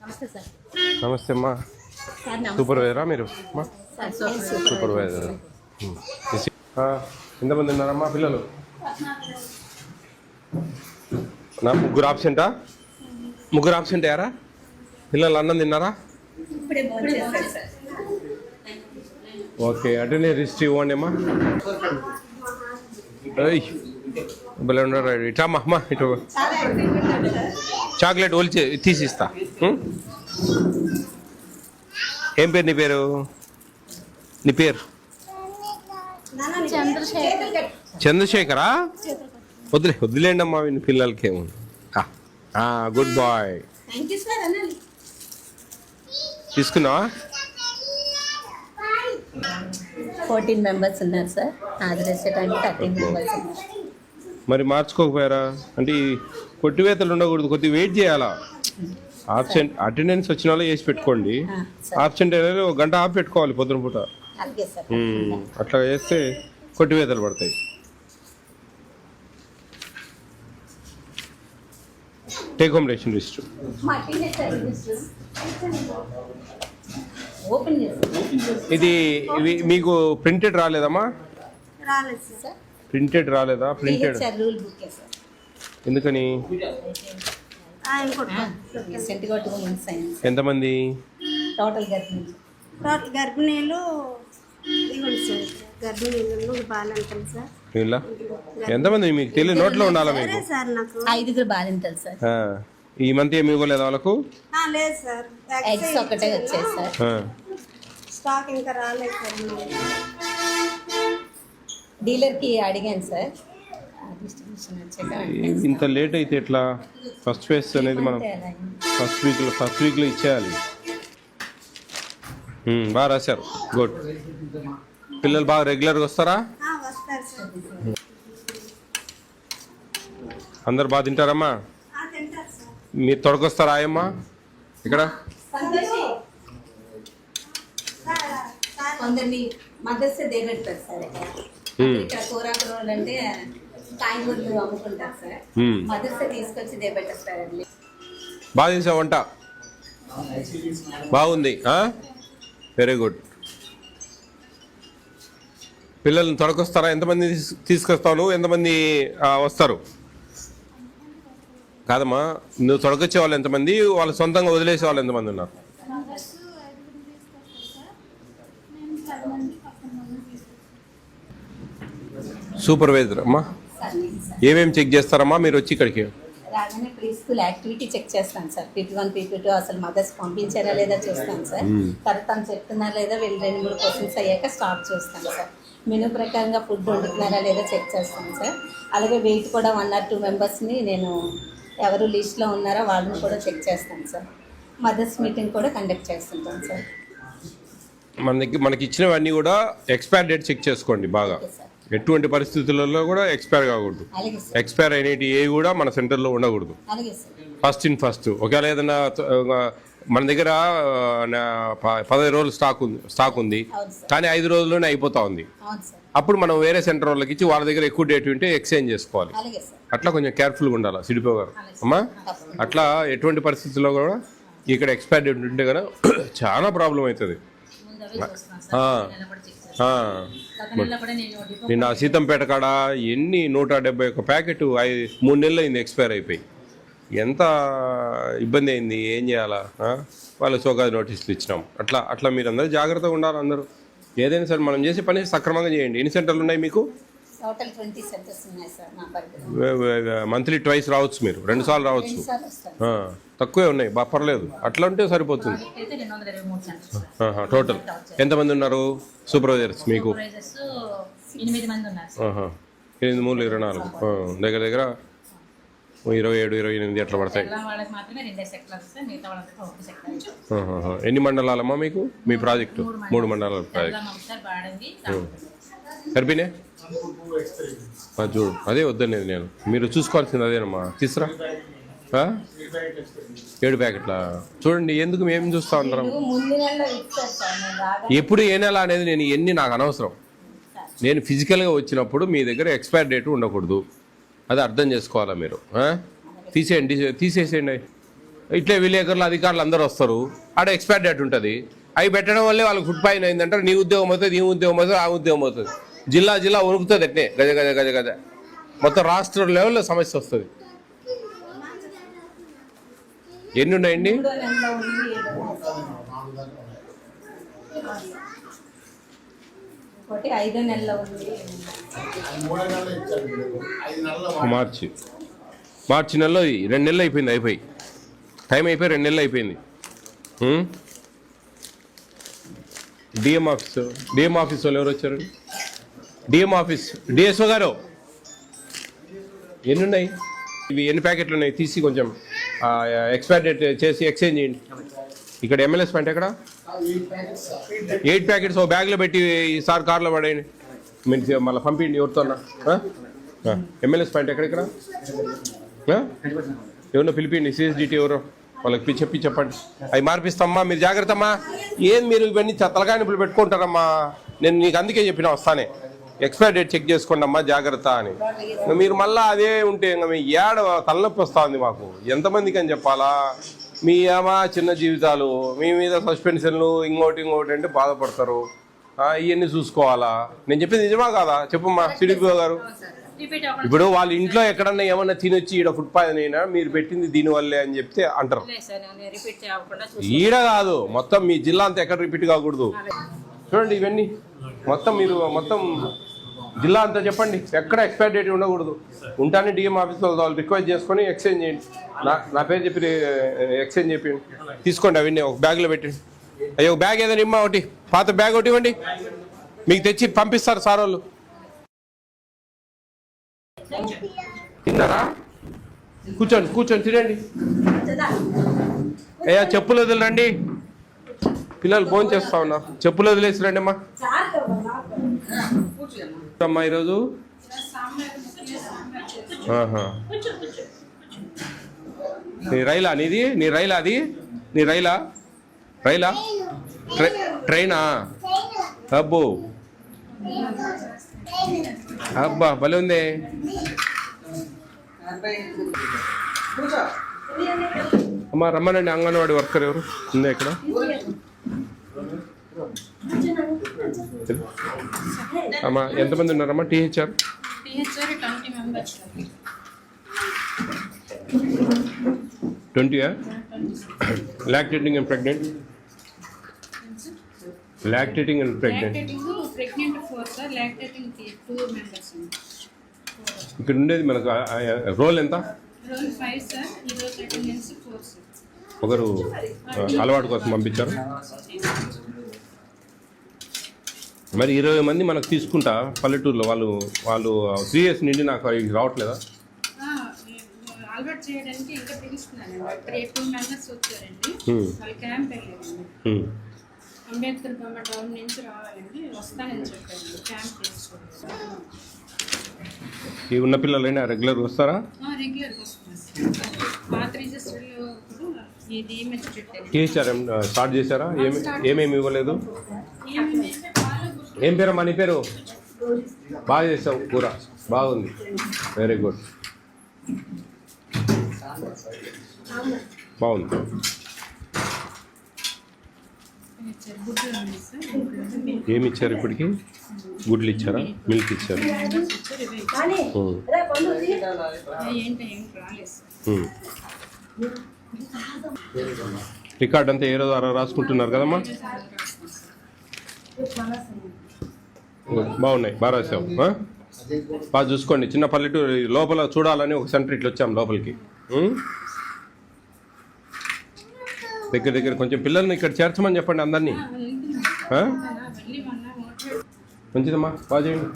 నమస్తే అమ్మా. సూపర్వైజరా మీరు? సూపర్వైజర్. ఎంతమంది ఉన్నారమ్మా పిల్లలు? నా ముగ్గురు ఆబ్సెంటా? ముగ్గురు ఆబ్సెంట్ అయ్యారా? పిల్లలు అన్నం తిన్నారా? ఓకే, అటెండెన్స్ హిస్టరీ ఇవ్వండి అమ్మా. భలే ఉండరు. ఇటమ్మా అమ్మా, ఇటు చాక్లెట్ ఒలిచి తీసిస్తా. ఏం పేరు నీ పేరు? నీ పేరు చంద్రశేఖరా? వదిలేండి అమ్మా, వీళ్ళ పిల్లలకి ఏముంది. Good boy. తీసుకున్నావా? 14 మెంబర్స్ ఉన్నారు సార్. హాజరు టైంకి 13 మెంబర్స్ ఉన్నారు. మరి మార్చుకోకపోయారా? అంటే కొట్టివేతలు ఉండకూడదు, కొద్దిగా వెయిట్ చేయాలా. ఆబ్సెంట్ అటెండెన్స్ వచ్చిన వాళ్ళు వేసి పెట్టుకోండి. ఆబ్సెంట్ అయినా ఒక గంట ఆఫ్ పెట్టుకోవాలి పొద్దున పూట. అట్లా చేస్తే కొట్టివేతలు పడతాయి. టేక్ హోమ్ రేషన్ లిస్ట్ ఇది మీకు ప్రింటెడ్ రాలేదమ్మా? ప్రింటెడ్ రాలేదా? ప్రింటెడ్ ఎందుకని? ఎంతమంది టోటల్ గర్భిణీలు ఎంతమంది మీకు తెలియదు? నోట్లో ఉండాలా మీకు? 5 బాలింతలు సార్. ఈ మంత్ ఏమి ఇవ్వలేదు వాళ్ళకు? లేదు సార్, ఎగ్స్ ఒకటే వచ్చాయి సార్. స్టాక్ ఇంకా రాలేదు సార్. డీలర్కి అడిగాను సార్, డిస్ట్రిబ్యూషన్ వచ్చాక. ఇంత లేట్ అయితే ఎట్లా? ఫస్ట్ ఫేజ్ అనేది మనం ఫస్ట్ వీక్లో ఇచ్చేయాలి. బాగా రాశారు, గుడ్. పిల్లలు బాగా రెగ్యులర్గా వస్తారా? వస్తారు సార్. అందరు బాగా తింటారమ్మా? మీరు తొడకొస్తారా ఆయమ్మా ఇక్కడ? కొందరిని మదర్స్ డే పెడతారు సార్. ఇక్కడ కూరాకు రోల్ అంటే కాయగూరలు అమ్ముకుంటారు సార్. మదర్స్ తీసుకొచ్చి దే పెట్టారు సార్. బాగా చేసావు వంట, బాగుంది, వెరీ గుడ్. పిల్లల్ని తొడకొస్తారా? ఎంతమంది తీసుకొస్తావు నువ్వు? ఎంతమంది వస్తారు? కాదమ్మా, నువ్వు తొడకొచ్చే వాళ్ళు ఎంతమంది? వాళ్ళు సొంతంగా వదిలేసే వాళ్ళు ఎంతమంది ఉన్నారు? సూపర్వైజర్ అమ్మా, ఏమేమి చెక్ చేస్తారమ్మా మీరు వచ్చి ఇక్కడికి? రాగానే ప్రీ స్కూల్ యాక్టివిటీ చెక్ చేస్తాను సార్. PP1 PP2 అసలు మదర్స్ పంపించారా లేదా చూస్తాను సార్. తర్వాత చెప్తున్నారా లేదా, వీళ్ళు 2-3 క్వశ్చన్స్ అయ్యాక స్టాప్ చేస్తాను సార్. మెనూ ప్రకారంగా ఫుడ్ వండుతున్నారా లేదా చెక్ చేస్తాను సార్. అలాగే వెయిట్ కూడా 1 or 2 మెంబర్స్ని నేను ఎవరు లిస్ట్లో ఉన్నారో వాళ్ళని కూడా చెక్ చేస్తాను సార్. మదర్స్ మీటింగ్ కూడా కండక్ట్ చేస్తుంటాను సార్. మనకి ఇచ్చినవన్నీ కూడా ఎక్స్పైర్ డేట్ చెక్ చేసుకోండి బాగా. ఎటువంటి పరిస్థితులలో కూడా ఎక్స్పైర్ కాకూడదు. ఎక్స్పైర్ అయినవి ఏవి కూడా మన సెంటర్లో ఉండకూడదు. First in first. ఒకవేళ ఏదైనా మన దగ్గర 15 రోజులు స్టాక్ ఉంది కానీ 5 రోజుల్లోనే అయిపోతా ఉంది, అప్పుడు మనం వేరే సెంటర్ వాళ్ళకి ఇచ్చి వాళ్ళ దగ్గర ఎక్కువ డేట్ ఉంటే ఎక్స్చేంజ్ చేసుకోవాలి. అట్లా కొంచెం కేర్ఫుల్గా ఉండాలి సిడిపో గారు అమ్మా. అట్లా ఎటువంటి పరిస్థితుల్లో కూడా ఇక్కడ ఎక్స్పైర్ డేట్ ఉంటే కదా చాలా ప్రాబ్లం అవుతుంది. నిన్న సీతంపేట కాడ 171 ప్యాకెట్ 3 నెలలు అయింది ఎక్స్పైర్ అయిపోయి. ఎంత ఇబ్బంది అయింది, ఏం చేయాలా? వాళ్ళకి సోకాజ్ నోటీసులు ఇచ్చినాం. అట్లా మీరు అందరూ జాగ్రత్తగా ఉండాలి. అందరూ ఏదైనా సరే మనం చేసే పని సక్రమంగా చేయండి. ఎన్ని సెంటర్లు ఉన్నాయి మీకు? మంత్లీ ట్వైస్ రావచ్చు, మీరు 2 సార్లు రావచ్చు. తక్కువే ఉన్నాయి, పర్లేదు. అట్లా ఉంటే సరిపోతుంది. టోటల్ ఎంతమంది ఉన్నారు సూపర్వైజర్స్ మీకు? 8 3 24 దగ్గర దగ్గర 27 28 అట్లా పడతాయి. ఎన్ని మండలాలమ్మా మీకు మీ ప్రాజెక్టు? 3 మండలాల ప్రాజెక్ట్. సరిపోయినా చూడు, అదే వద్దనేది నేను. మీరు చూసుకోవాల్సింది అదేనమ్మా. తీసురా 7 ప్యాకెట్లా? చూడండి, ఎందుకు మేము చూస్తా ఉంటాం. ఎప్పుడు ఏ నెల అనేది నేను నాకు అనవసరం. నేను ఫిజికల్గా వచ్చినప్పుడు మీ దగ్గర ఎక్స్పైర్ డేట్ ఉండకూడదు, అది అర్థం చేసుకోవాలా మీరు. తీసేయండి. ఇట్లే విలేకరులు అధికారులు అందరూ వస్తారు, ఆడ ఎక్స్పైర్ డేట్ ఉంటుంది. అవి పెట్టడం వల్లే వాళ్ళకి ఫుడ్ పాయిజన్ అయిందంటారు. నీ ఉద్యోగం అవుతుంది, ఈ ఉద్యోగం అవుతుంది, ఆ ఉద్యోగం అవుతుంది. జిల్లా వణుకుతుంది అట్నే గజ. మొత్తం రాష్ట్ర లెవెల్లో సమస్య వస్తుంది. ఎన్ని ఉన్నాయండి? 3వ నెలలో ఉంది, 7వ నెలలో. ఒకటి 5వ నెలలో ఉంది. మార్చి నెలలో 2 నెలలు అయిపోయింది. టైం అయిపోయి 2 నెలలు అయిపోయింది. డిఎం ఆఫీస్ వాళ్ళు ఎవరు వచ్చారు? డిఎం ఆఫీస్ డిఎస్ఓ గారు ఎన్ని ఉన్నాయి? ఇవి ఎన్ని ప్యాకెట్లు ఉన్నాయి? తీసి కొంచెం ఎక్స్పైర్ డేట్ చేసి ఎక్స్చేంజ్ చేయండి. ఇక్కడ ఎమ్మెల్యేస్ పాయింట్ ఎక్కడ? 8 ప్యాకెట్స్ ఓ బ్యాగ్లో పెట్టి ఈసారి కార్లో పడేయండి. మీరు మళ్ళీ పంపించండి ఎవరితోన్నా. ఎమ్మెల్యేస్ పాయింట్ ఎక్కడ? ఎవరినో పిలిపిండి, సిఎస్డిటీ ఎవరో వాళ్ళకి చెప్పండి. అవి మార్పిస్తామ్మా, మీరు జాగ్రత్త అమ్మా. ఏం మీరు ఇవన్నీ తలకాయ నొప్పులు పెట్టుకుంటారమ్మా? నేను నీకు అందుకే చెప్పిన వస్తానే ఎక్స్పైర్ డేట్ చెక్ చేసుకోండి అమ్మా జాగ్రత్త అని. మీరు మళ్ళీ అదే ఉంటే ఇంకా మీ ఏడ తలనొప్పి వస్తుంది మాకు. ఎంతమందికి అని చెప్పాలా? మీ ఏమా చిన్న జీవితాలు, మీ మీద సస్పెన్షన్లు ఇంకోటి అంటే బాధపడతారు. ఇవన్నీ చూసుకోవాలా? నేను చెప్పింది నిజమా కాదా చెప్పమ్మా సిడిపిఓ గారు? ఇప్పుడు వాళ్ళ ఇంట్లో ఎక్కడన్నా ఏమన్నా తినొచ్చి ఈడ ఫుడ్ పాయిజన్ అయినా మీరు పెట్టింది దీనివల్లే అని చెప్తే అంటారు. ఈడ కాదు, మొత్తం మీ జిల్లా అంతా ఎక్కడ రిపీట్ కాకూడదు. చూడండి ఇవన్నీ మొత్తం మీరు జిల్లా అంతా చెప్పండి, ఎక్కడ ఎక్స్పైర్ డేట్ ఉండకూడదు. ఉంటానే డిఎం ఆఫీస్ వాళ్ళు రిక్వెస్ట్ చేసుకొని ఎక్స్చేంజ్ చేయండి. నా పేరు చెప్పి ఎక్స్చేంజ్ చెప్పండి. తీసుకోండి అవన్నీ ఒక బ్యాగ్లో పెట్టండి. అయ్యో బ్యాగ్ ఏదైనా ఇమ్మా, ఒకటి పాత బ్యాగ్ ఒకటి ఇవ్వండి, మీకు తెచ్చి పంపిస్తారు సార్ వాళ్ళు. తిన్నారా? కూర్చోండి తినండి. అయ్యా చెప్పులు వదిలేరండి, పిల్లలు ఫోన్ చేస్తా ఉన్నారు. చెప్పులు వదిలేసి రండి అమ్మా. అమ్మా ఈరోజు నీ రైలా అది? నీ రైలా ట్రైనా? అబ్బా భలే ఉంది. అమ్మా రమ్మనండి. అంగన్వాడీ వర్కర్ ఎవరు ఉందా ఇక్కడ? అమ్మా ఎంతమంది ఉన్నారమ్మా? THR 20 lactating and pregnant? Lactating and pregnant 4 sir, lactating 2 members. ఇక్కడ ఉండేది మనకు రోల్ ఎంత? రోల్ 5 సార్, ఈరోజు అటెండెన్స్ 4 సార్. ఒకరు అలవాటు కోసం పంపించారు. మరి 20 మంది మనకు తీసుకుంటా పల్లెటూరులో వాళ్ళు 3 years నుండి నాకు రావట్లేదా? అలవాటు చేయడానికి ఇంకా పిలుస్తున్నాను. రేపు మెంబర్స్ వచ్చారండి, వాళ్ళు క్యాంప్ వెళ్ళారండి. అంబేద్కర్ బొమ్మ టౌన్ నుంచి రావాలండి, వస్తానని చెప్పారు. క్యాంప్ చేసుకోవాలి. ఈ ఉన్న పిల్లలైనా రెగ్యులర్ వస్తారా? రెగ్యులర్గా వస్తున్నారు. పాత రిజిస్టర్లో ఇది టీహెచ్ఆర్ స్టార్ట్ చేశారా? ఏమేమి ఇవ్వలేదు? ఏం పేరమ్మా నీ పేరు? బాగా చేసావు, కూర బాగుంది, వెరీ గుడ్, బాగుంది. ఏమి ఇచ్చారు ఇప్పటికి? గుడ్లు ఇచ్చారా? మిల్క్ ఇచ్చారు? రికార్డ్ అంతా ఏ రోజు రాసుకుంటున్నారు కదమ్మా? బాగున్నాయి, బాగా రాసావు. బాగా చూసుకోండి. చిన్న పల్లెటూరు లోపల చూడాలని ఒక సెంటర్ ఇట్లా వచ్చాం లోపలికి. దగ్గర కొంచెం పిల్లల్ని ఇక్కడ చేర్చమని చెప్పండి అందరినీ. మంచిదమ్మా, బాగా చేయండి.